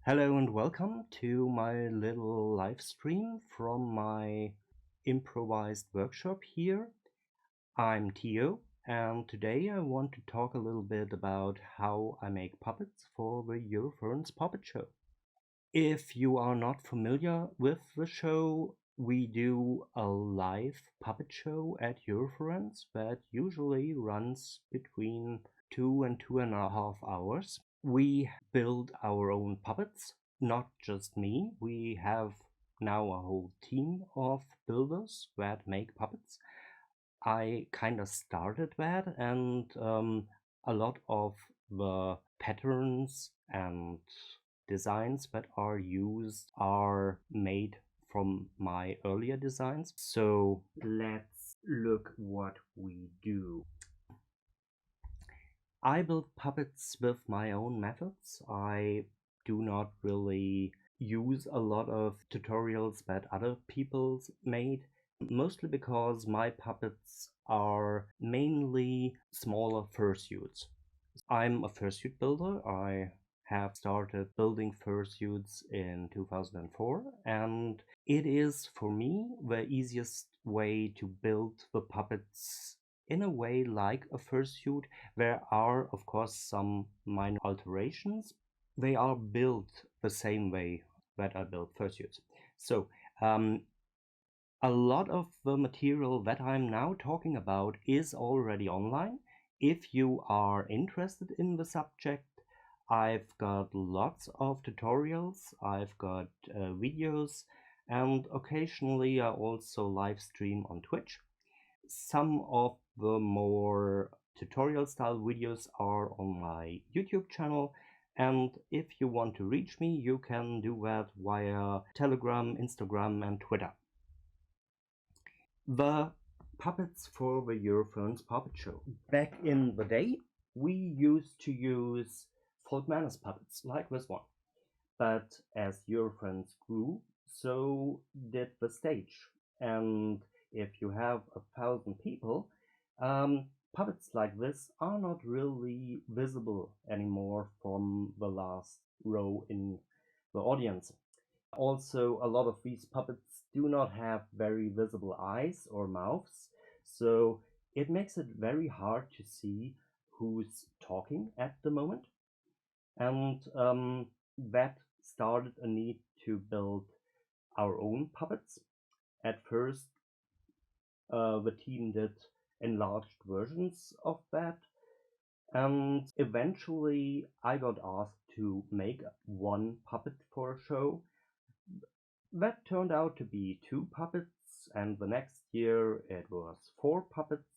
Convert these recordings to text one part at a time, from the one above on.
Hello and welcome to my little live stream from my improvised workshop here. I'm Tioh, and today I want to talk a little bit about how I make puppets for the Eurofurence Pawpet-Show. If you are not familiar with the show, we do a live puppet show at Eurofurence that usually runs between 2 and 2.5 hours. We build our own puppets, not just me. We have now a whole team of builders that make puppets. I kind of started that, and a lot of the patterns and designs that are used are made from my earlier designs. So let's look what we do. I build puppets with my own methods. I do not really use a lot of tutorials that other people made, mostly because my puppets are mainly smaller fursuits. I'm a fursuit builder. I have started building fursuits in 2004, and it is for me the easiest way to build the puppets in a way like a fursuit. There are, of course, some minor alterations. They are built the same way that I build fursuits. So, a lot of the material that I'm now talking about is already online. If you are interested in the subject, I've got lots of tutorials, I've got videos, and occasionally I also live stream on Twitch. Some of the more tutorial style videos are on my YouTube channel, and if you want to reach me, you can do that via Telegram, Instagram, and Twitter. The puppets for the Eurofurence Pawpet-Show. Back in the day, we used to use folk manners puppets like this one. But as Eurofurence grew, so did the stage. And if you have 1,000 people, puppets like this are not really visible anymore from the last row in the audience. Also, a lot of these puppets do not have very visible eyes or mouths, so it makes it very hard to see who's talking at the moment. And that started a need to build our own puppets. At first, the team did enlarged versions of that, and eventually I got asked to make one puppet for a show. That turned out to be 2 puppets, and the next year it was 4 puppets,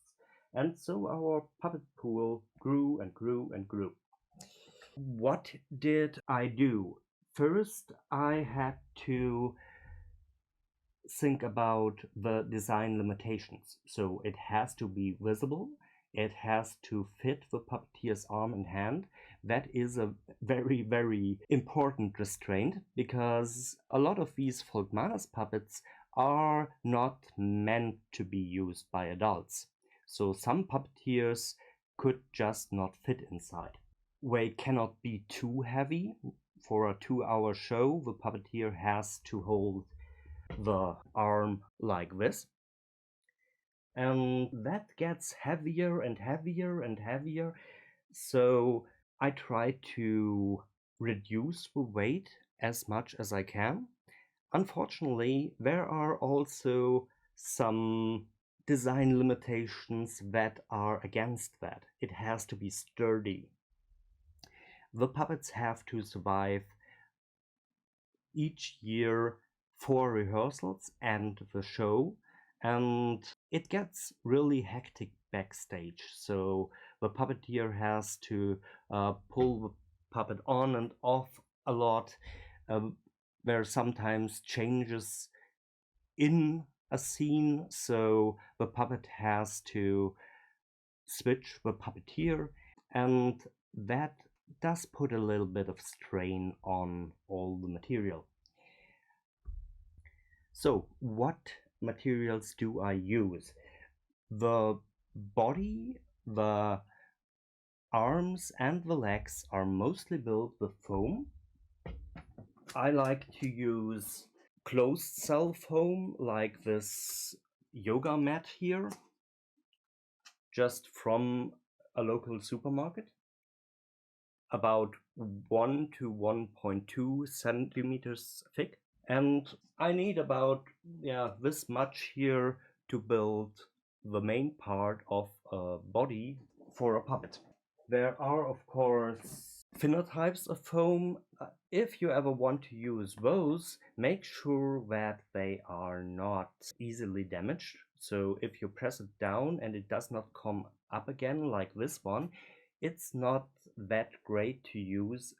and so our puppet pool grew and grew and grew. What did I do? First, I had to think about the design limitations. So it has to be visible, it has to fit the puppeteer's arm and hand. That is a very, very important restraint, because a lot of these folk manners puppets are not meant to be used by adults. So some puppeteers could just not fit inside. They cannot be too heavy. For a 2-hour show, the puppeteer has to hold the arm like this, and that gets heavier and heavier and heavier. So I try to reduce the weight as much as I can. Unfortunately, there are also some design limitations that are against that. It has to be sturdy. The puppets have to survive each year 4 rehearsals and the show, and it gets really hectic backstage. So the puppeteer has to pull the puppet on and off a lot. There are sometimes changes in a scene, so the puppet has to switch the puppeteer, and that does put a little bit of strain on all the material. So, what materials do I use? The body, the arms, and the legs are mostly built with foam. I like to use closed cell foam like this yoga mat here, just from a local supermarket, about 1 to 1.2 centimeters thick. And I need about this much here to build the main part of a body for a puppet. There are, of course, thinner types of foam. If you ever want to use those, make sure that they are not easily damaged. So if you press it down and it does not come up again like this one, it's not that great to use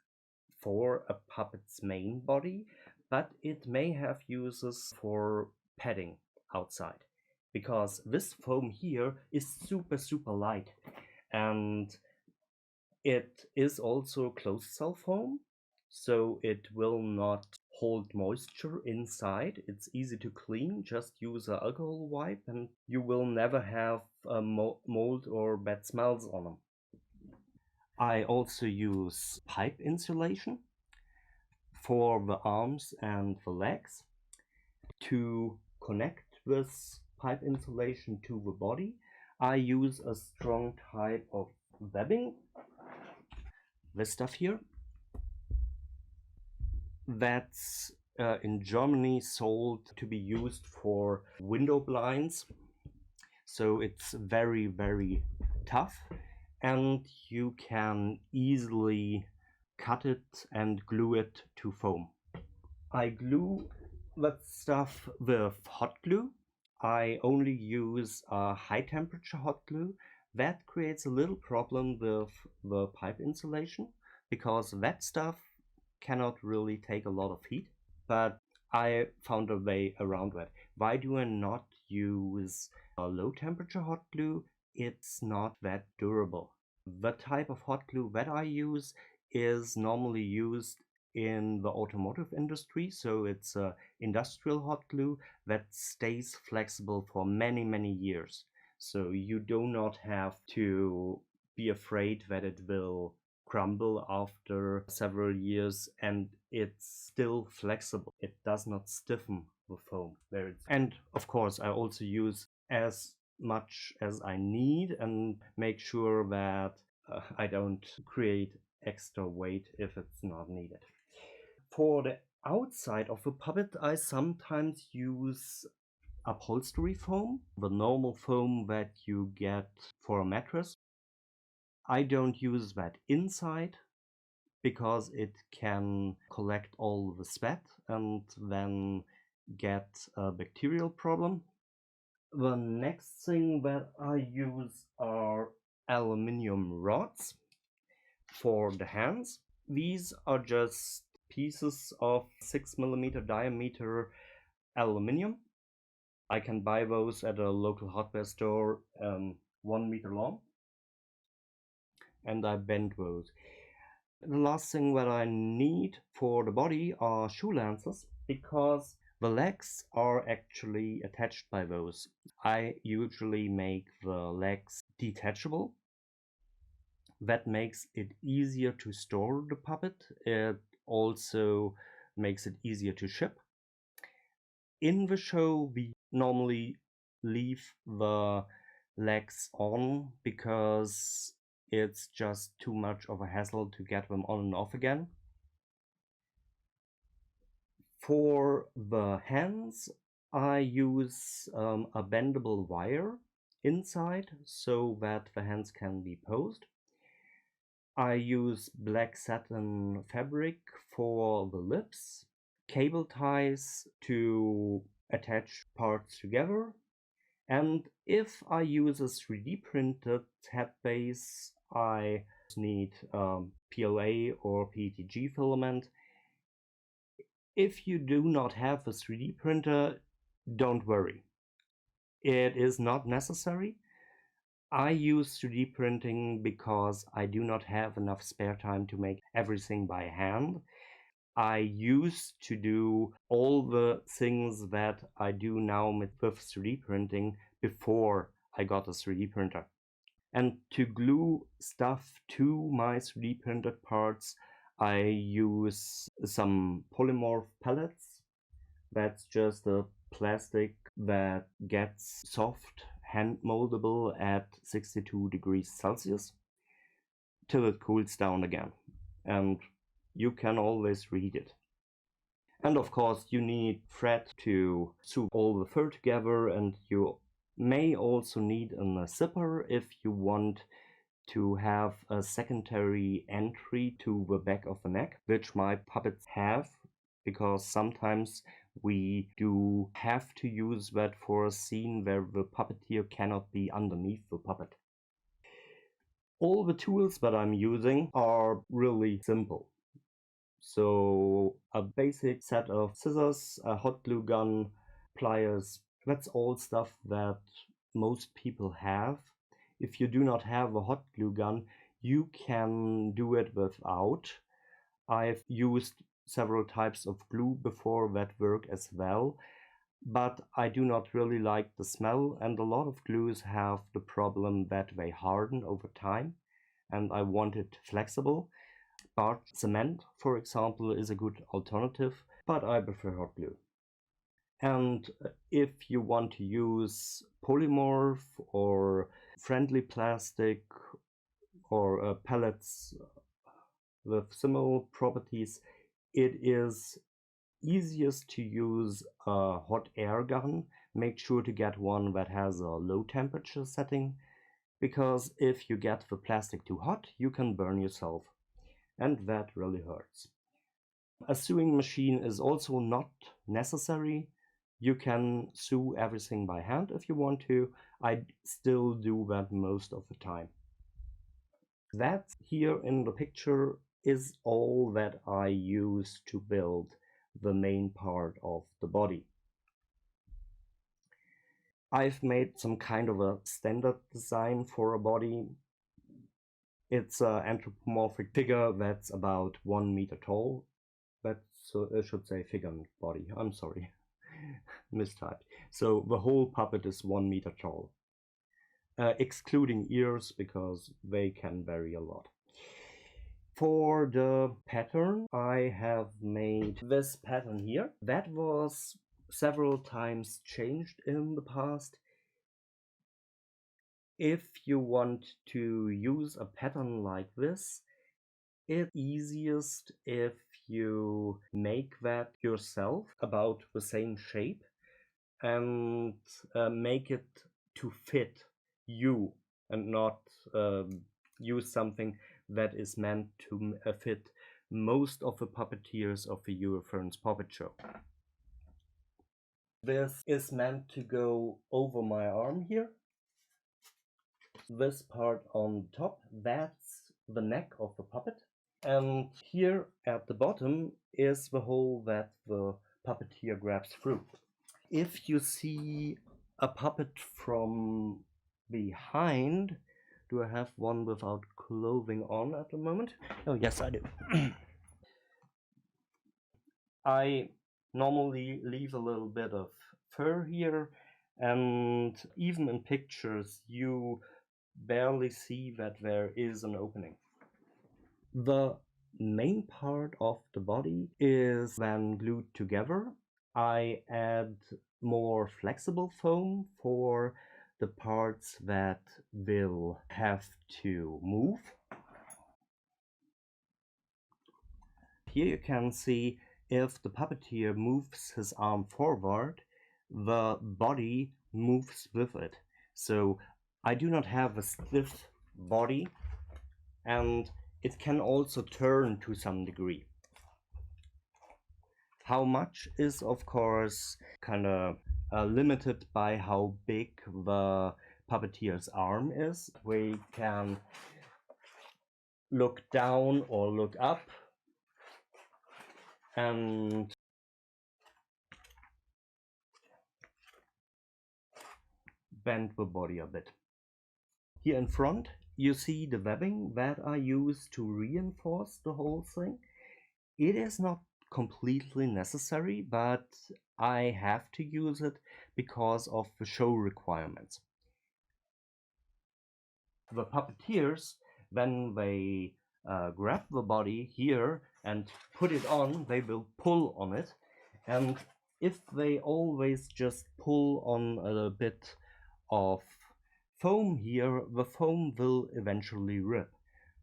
for a puppet's main body, but it may have uses for padding outside, because this foam here is super light, and it is also closed cell foam, so it will not hold moisture inside. It's easy to clean. Just use an alcohol wipe and you will never have mold or bad smells on them. I also use pipe insulation for the arms and the legs. To connect this pipe insulation to the body, I use a strong type of webbing, this stuff here, that's in Germany sold to be used for window blinds. So it's very tough, and you can easily cut it and glue it to foam. I glue that stuff with hot glue. I only use a high temperature hot glue. That creates a little problem with the pipe insulation, because that stuff cannot really take a lot of heat, but I found a way around that. Why do I not use a low temperature hot glue? It's not that durable. The type of hot glue that I use is normally used in the automotive industry, so it's a industrial hot glue that stays flexible for many years. So you do not have to be afraid that it will crumble after several years, and it's still flexible. It does not stiffen the foam. And of course I also use as much as I need and make sure that I don't create extra weight if it's not needed. For the outside of the puppet, I sometimes use upholstery foam, the normal foam that you get for a mattress. I don't use that inside because it can collect all the sweat and then get a bacterial problem. The next thing that I use are aluminium rods for the hands. These are just pieces of 6mm diameter aluminium. I can buy those at a local hardware store, 1 meter long, and I bend those. The last thing that I need for the body are shoe lances, because the legs are actually attached by those. I usually make the legs detachable. That makes it easier to store the puppet. It also makes it easier to ship. In the show, we normally leave the legs on because it's just too much of a hassle to get them on and off again. For the hands, I use a bendable wire inside so that the hands can be posed. I use black satin fabric for the lips, cable ties to attach parts together, and if I use a 3D printed head base, I need PLA or PETG filament. If you do not have a 3D printer, don't worry. It is not necessary. I use 3D printing because I do not have enough spare time to make everything by hand. I used to do all the things that I do now with 3D printing before I got a 3D printer. And to glue stuff to my 3D printed parts, I use some polymorph pellets. That's just a plastic that gets soft, hand moldable at 62 degrees Celsius till it cools down again. And you can always read it. And of course, you need thread to sew all the fur together, and you may also need a zipper if you want to have a secondary entry to the back of the neck, which my puppets have, because sometimes we do have to use that for a scene where the puppeteer cannot be underneath the puppet. All the tools that I'm using are really simple. So a basic set of scissors, a hot glue gun, pliers, that's all stuff that most people have. If you do not have a hot glue gun, you can do it without. I've used several types of glue before that work as well, but I do not really like the smell, and a lot of glues have the problem that they harden over time, and I want it flexible. Bark cement, for example, is a good alternative, but I prefer hot glue. And if you want to use polymorph or friendly plastic or pellets with similar properties, it is easiest to use a hot air gun. Make sure to get one that has a low temperature setting, because if you get the plastic too hot, you can burn yourself, and that really hurts. A sewing machine is also not necessary. You can sew everything by hand if you want to. I still do that most of the time. That here in the picture is all that I use to build the main part of the body. I've made some kind of a standard design for a body. It's an anthropomorphic figure that's about 1 meter tall. So I should say figure and body. I'm sorry, mistyped. So the whole puppet is 1 meter tall, excluding ears because they can vary a lot. For the pattern, I have made this pattern here. That was several times changed in the past. If you want to use a pattern like this, it's easiest if you make that yourself about the same shape and make it to fit you and not use something that is meant to fit most of the puppeteers of the Eurofurence Pawpet-Show. This is meant to go over my arm here. This part on top, that's the neck of the puppet. And here at the bottom is the hole that the puppeteer grabs through. If you see a puppet from behind, do I have one without clothing on at the moment? Oh, yes, I do. I normally leave a little bit of fur here, and even in pictures, you barely see that there is an opening. The main part of the body is then glued together. I add more flexible foam for the parts that will have to move. Here you can see if the puppeteer moves his arm forward, the body moves with it. So I do not have a stiff body, and it can also turn to some degree. How much is, of course, kind of limited by how big the puppeteer's arm is. We can look down or look up and bend the body a bit. Here in front, you see the webbing that I use to reinforce the whole thing. It is not completely necessary, but I have to use it because of the show requirements. The puppeteers, when they grab the body here and put it on, they will pull on it. And if they always just pull on a bit of foam here, the foam will eventually rip.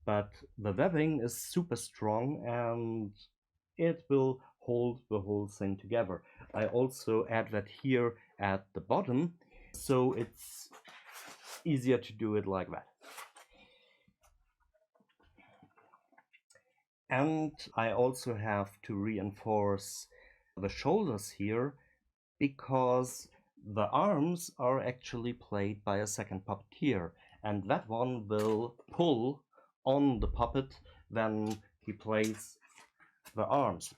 But the webbing is super strong and it will hold the whole thing together. I also add that here at the bottom, so it's easier to do it like that. And I also have to reinforce the shoulders here because the arms are actually played by a second puppeteer, and that one will pull on the puppet when he plays the arms.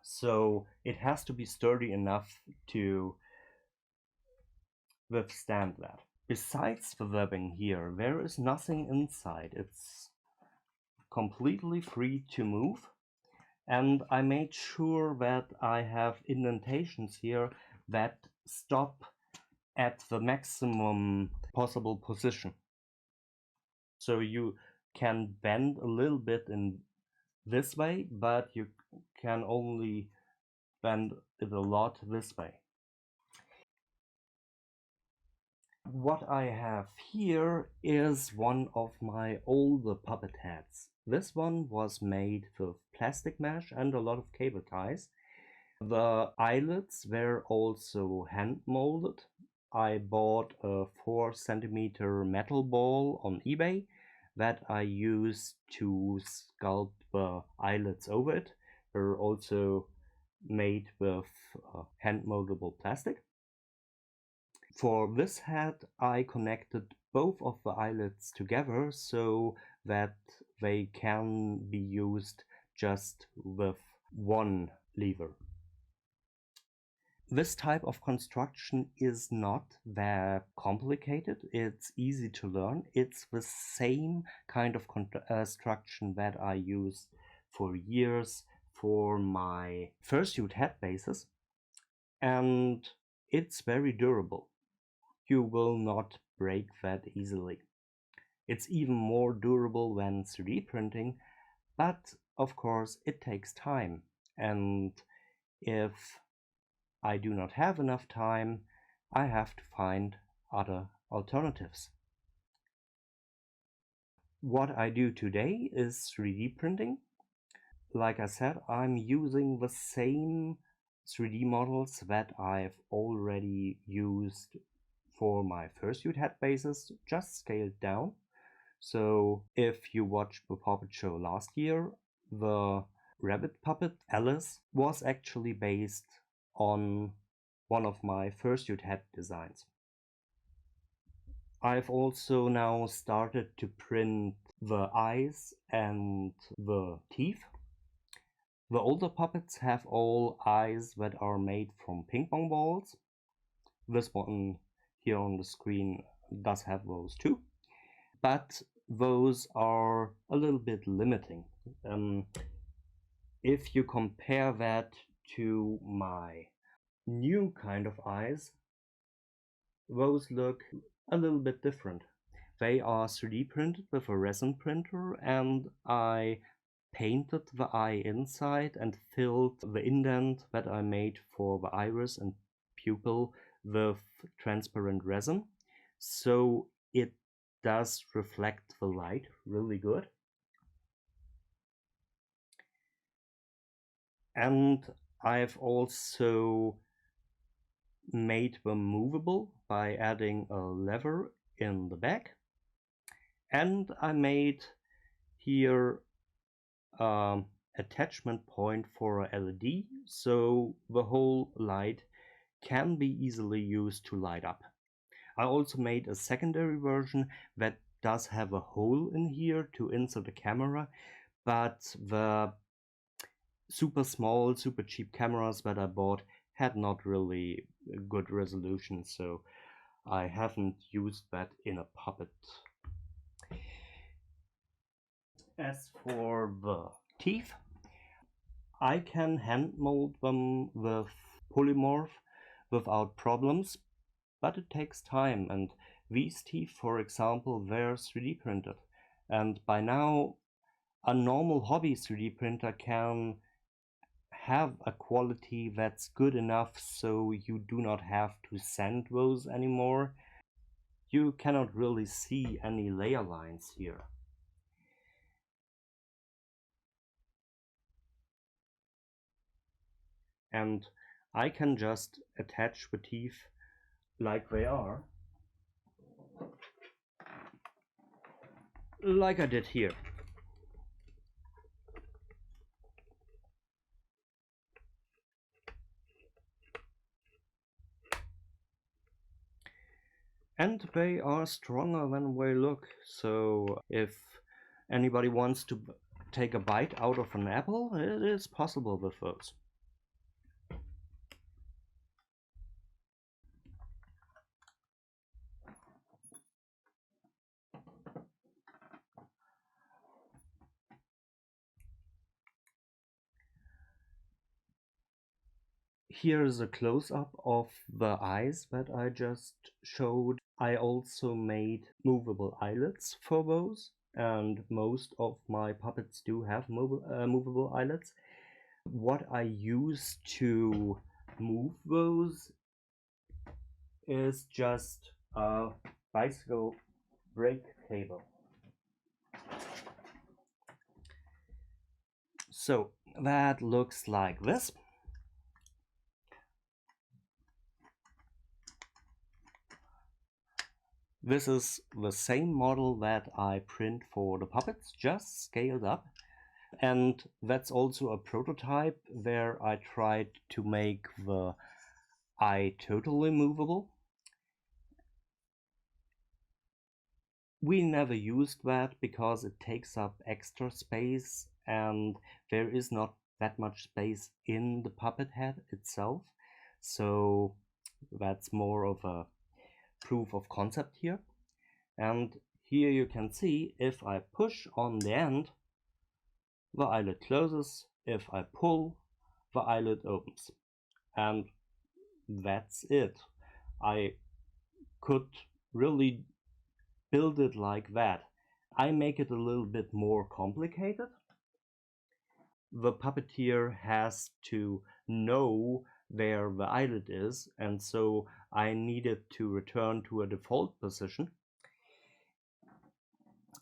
So it has to be sturdy enough to withstand that. Besides the webbing here, there is nothing inside. It's completely free to move. And I made sure that I have indentations here that stop at the maximum possible position. So you can bend a little bit in this way, but you can only bend it a lot this way. What I have here is one of my older puppet heads. This one was made with plastic mesh and a lot of cable ties. The eyelids were also hand molded. I bought a 4 centimeter metal ball on eBay that I used to sculpt the eyelids over it. They're also made with hand moldable plastic. For this head, I connected both of the eyelids together so that they can be used just with one lever. This type of construction is not that complicated. It's easy to learn. It's the same kind of construction that I used for years for my fursuit head bases, and it's very durable. You will not break that easily. It's even more durable than 3D printing, but of course it takes time, and if I do not have enough time, I have to find other alternatives. What I do today is 3D printing. Like I said, I'm using the same 3D models that I've already used for my fursuit head bases, just scaled down. So if you watched the Pawpet-Show last year, the rabbit puppet Alice was actually based on one of my fursuit head designs. I've also now started to print the eyes and the teeth. The older puppets have all eyes that are made from ping pong balls. This one here on the screen does have those too, but those are a little bit limiting. If you compare that to my new kind of eyes, those look a little bit different. They are 3D printed with a resin printer, and I painted the eye inside and filled the indent that I made for the iris and pupil with transparent resin, so it does reflect the light really good. And I've also made them movable by adding a lever in the back, and I made here attachment point for a LED, so the whole light can be easily used to light up. I also made a secondary version that does have a hole in here to insert a camera, but the super small, super cheap cameras that I bought had not really good resolution, so I haven't used that in a puppet. As for the teeth, I can hand mold them with polymorph without problems, but it takes time, and these teeth, for example, were 3D printed, and by now a normal hobby 3D printer can have a quality that's good enough so you do not have to sand those anymore. You cannot really see any layer lines here. And I can just attach the teeth like they are, like I did here. And they are stronger than they look, so if anybody wants to take a bite out of an apple, it is possible with those. Here is a close-up of the eyes that I just showed. I also made movable eyelids for those, and most of my puppets do have movable eyelids. What I use to move those is just a bicycle brake cable. So that looks like this. This is the same model that I print for the puppets, just scaled up. And that's also a prototype where I tried to make the eye totally movable. We never used that because it takes up extra space and there is not that much space in the puppet head itself. So that's more of a proof of concept here. And here you can see if I push on the end, the eyelid closes. If I pull, the eyelid opens. And that's it. I could really build it like that. I make it a little bit more complicated. The puppeteer has to know where the eyelid is, and so I needed to return to a default position.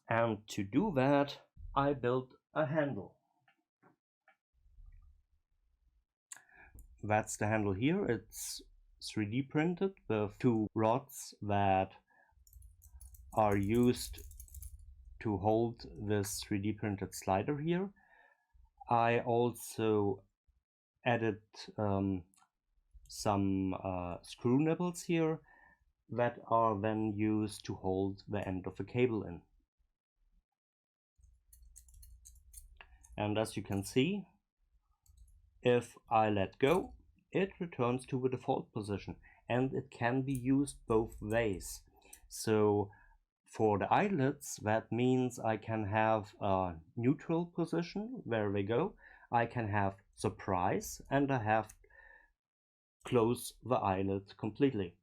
And to do that, I built a handle. That's the handle here. It's 3D printed with two rods that are used to hold this 3D printed slider here. I also added some screw nibbles here that are then used to hold the end of the cable in. And as you can see, if I let go, it returns to the default position, and it can be used both ways. So for the eyelids, that means I can have a neutral position where they go. I can have surprise, and I have close the eyelid completely.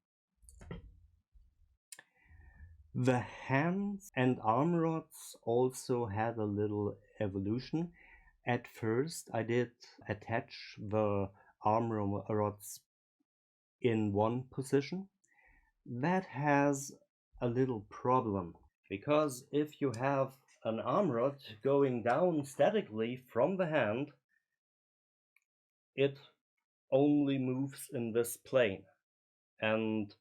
The hands and arm rods also had a little evolution. At first I did attach the arm rods in one position. That has a little problem, because if you have an arm rod going down statically from the hand, it only moves in this plane, and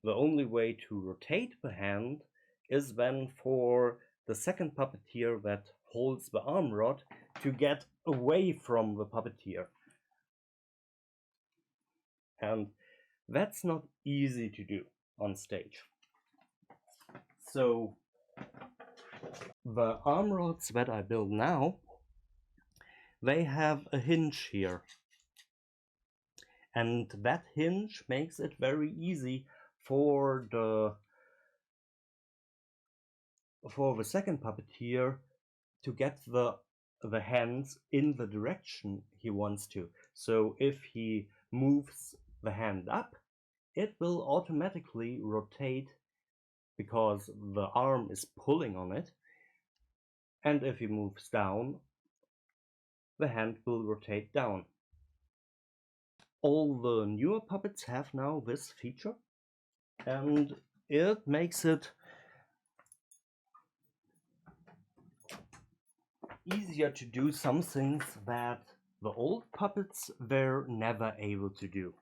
the only way to rotate the hand is then for the second puppeteer that holds the arm rod to get away from the puppeteer. And that's not easy to do on stage. So the arm rods that I build now, they have a hinge here. And that hinge makes it very easy for the second puppeteer to get the hands in the direction he wants to. So if he moves the hand up, it will automatically rotate because the arm is pulling on it. And if he moves down, the hand will rotate down. All the newer puppets have now this feature, and it makes it easier to do some things that the old puppets were never able to do.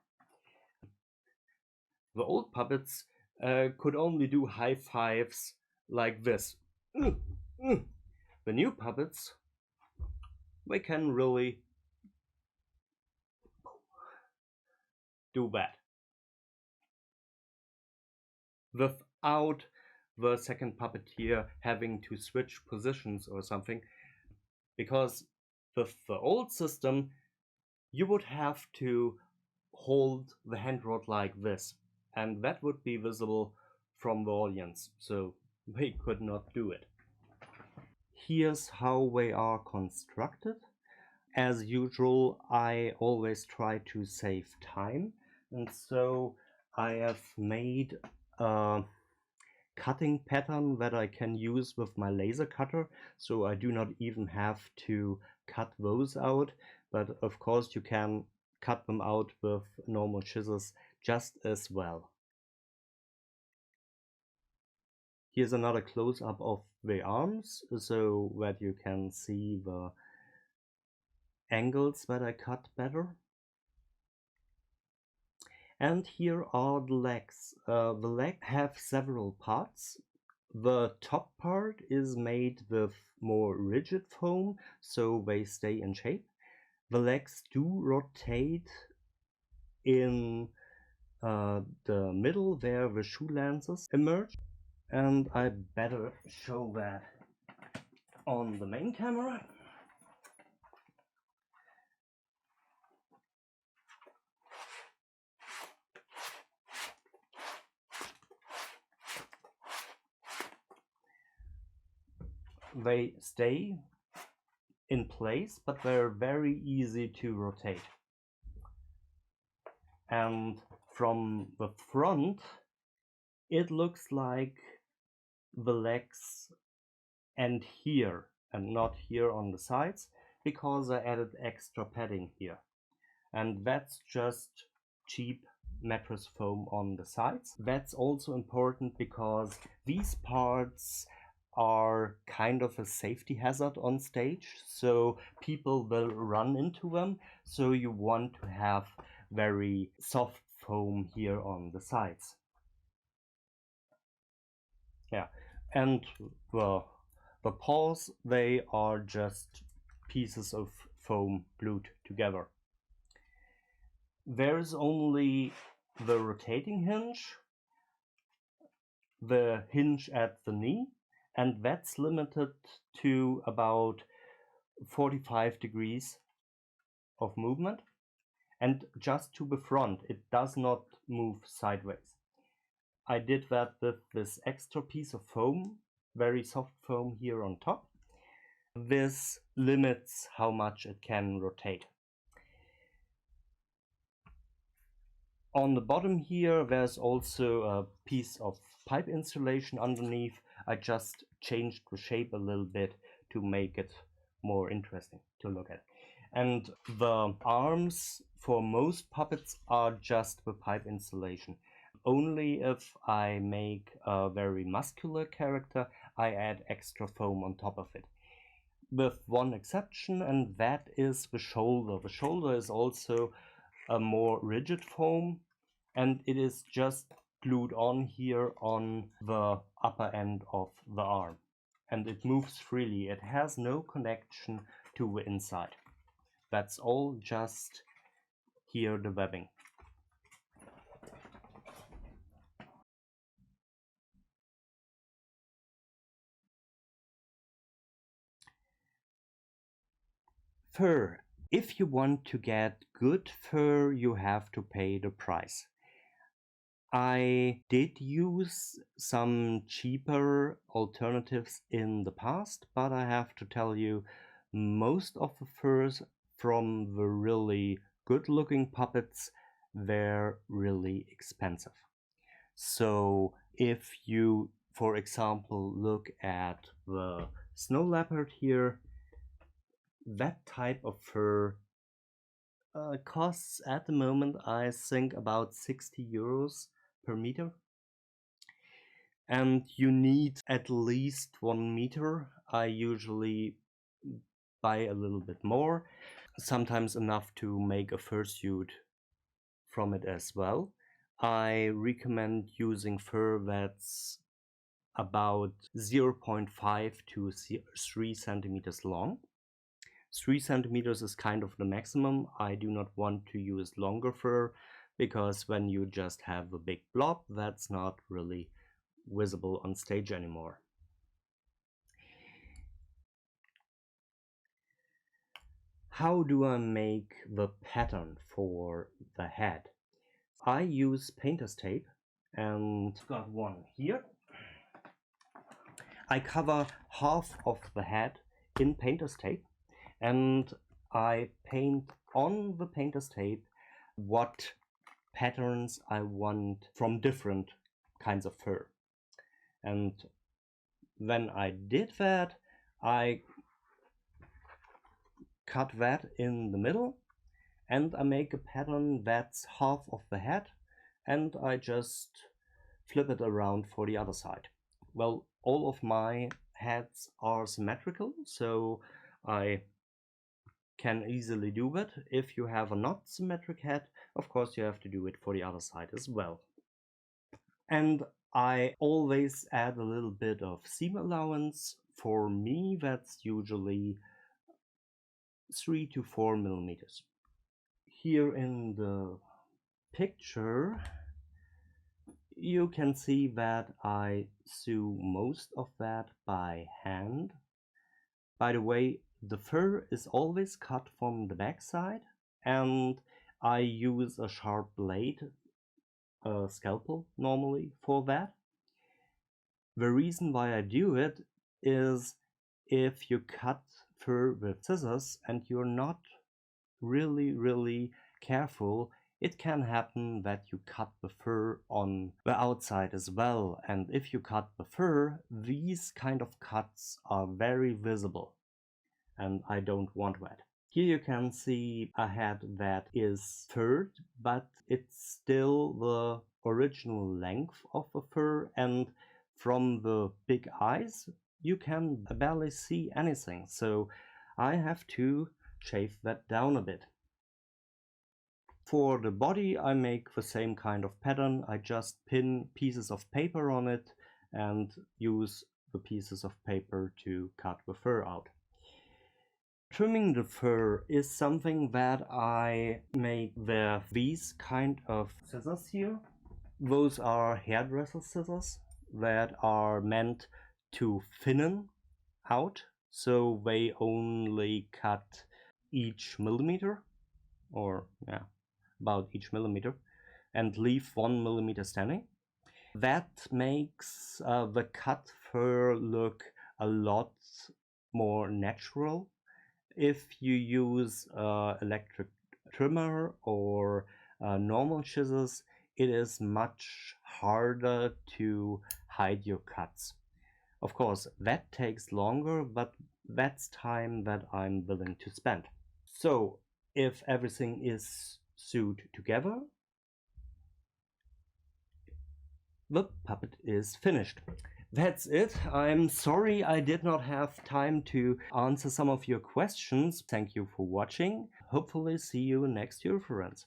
The old puppets could only do high fives like this. The new puppets, they can really do that without the second puppeteer having to switch positions or something, because with the old system you would have to hold the hand rod like this, and that would be visible from the audience, so they could not do it. Here's how they are constructed. As usual, I always try to save time, and so I have made a cutting pattern that I can use with my laser cutter, so I do not even have to cut those out, but of course you can cut them out with normal scissors just as well. Here's another close-up of the arms so that you can see the angles that I cut better. And here are the legs. The legs have several parts. The top part is made with more rigid foam, so they stay in shape. The legs do rotate in the middle where the shoe lenses emerge, and I better show that on the main camera. They stay in place, but they're very easy to rotate. And from the front, it looks like the legs end here and not here on the sides, because I added extra padding here. And that's just cheap mattress foam on the sides. That's also important because these parts are kind of a safety hazard on stage, so people will run into them, so you want to have very soft foam here on the sides. Yeah, and the paws, they are just pieces of foam glued together. There's only the rotating hinge, the hinge at the knee, and that's limited to about 45 degrees of movement, and just to the front. It does not move sideways. I did that with this extra piece of foam, very soft foam here on top. This limits how much it can rotate. On the bottom here, there's also a piece of pipe insulation underneath. I just changed the shape a little bit to make it more interesting to look at. And the arms for most puppets are just the pipe insulation. Only if I make a very muscular character, I add extra foam on top of it. With one exception, and that is the shoulder. The shoulder is also a more rigid foam, and it is just glued on here on the upper end of the arm, and it moves freely. It has no connection to the inside. That's all just here, the webbing. Fur. If you want to get good fur, you have to pay the price. I did use some cheaper alternatives in the past, but I have to tell you, most of the furs from the really good-looking puppets, they're really expensive. So if you, for example, look at the snow leopard here, that type of fur costs at the moment, I think, about 60 euros per meter. And you need at least 1 meter. I usually buy a little bit more, sometimes enough to make a fursuit from it as well. I recommend using fur that's about 0.5 to 3 centimeters long. 3 centimeters is kind of the maximum. I do not want to use longer fur, because when you just have a big blob, that's not really visible on stage anymore. How do I make the pattern for the head? I use painter's tape, and got one here. I cover half of the head in painter's tape, and I paint on the painter's tape what patterns I want from different kinds of fur. And when I did that, I cut that in the middle, and I make a pattern that's half of the head, and I just flip it around for the other side. Well, all of my heads are symmetrical, so I can easily do it. If you have a not symmetric head, of course you have to do it for the other side as well. And I always add a little bit of seam allowance. For me, that's usually 3 to 4 millimeters. Here in the picture, you can see that I sew most of that by hand. By the way, the fur is always cut from the back side, and I use a sharp blade, a scalpel normally, for that. The reason why I do it is if you cut fur with scissors and you're not really careful, it can happen that you cut the fur on the outside as well. And if you cut the fur, these kind of cuts are very visible, and I don't want that. Here you can see a head that is furred, but it's still the original length of the fur, and from the big eyes you can barely see anything, so I have to shave that down a bit. For the body, I make the same kind of pattern. I just pin pieces of paper on it and use the pieces of paper to cut the fur out. Trimming the fur is something that I make with these kind of scissors here. Those are hairdresser scissors that are meant to thinnen out, so they only cut each millimeter, or about each millimeter, and leave 1 millimeter standing. That makes the cut fur look a lot more natural. If you use electric trimmer or normal scissors, it is much harder to hide your cuts. Of course, that takes longer, but that's time that I'm willing to spend. So, if everything is sewed together, the puppet is finished. That's it. I'm sorry I did not have time to answer some of your questions. Thank you for watching. Hopefully see you next Eurofurence.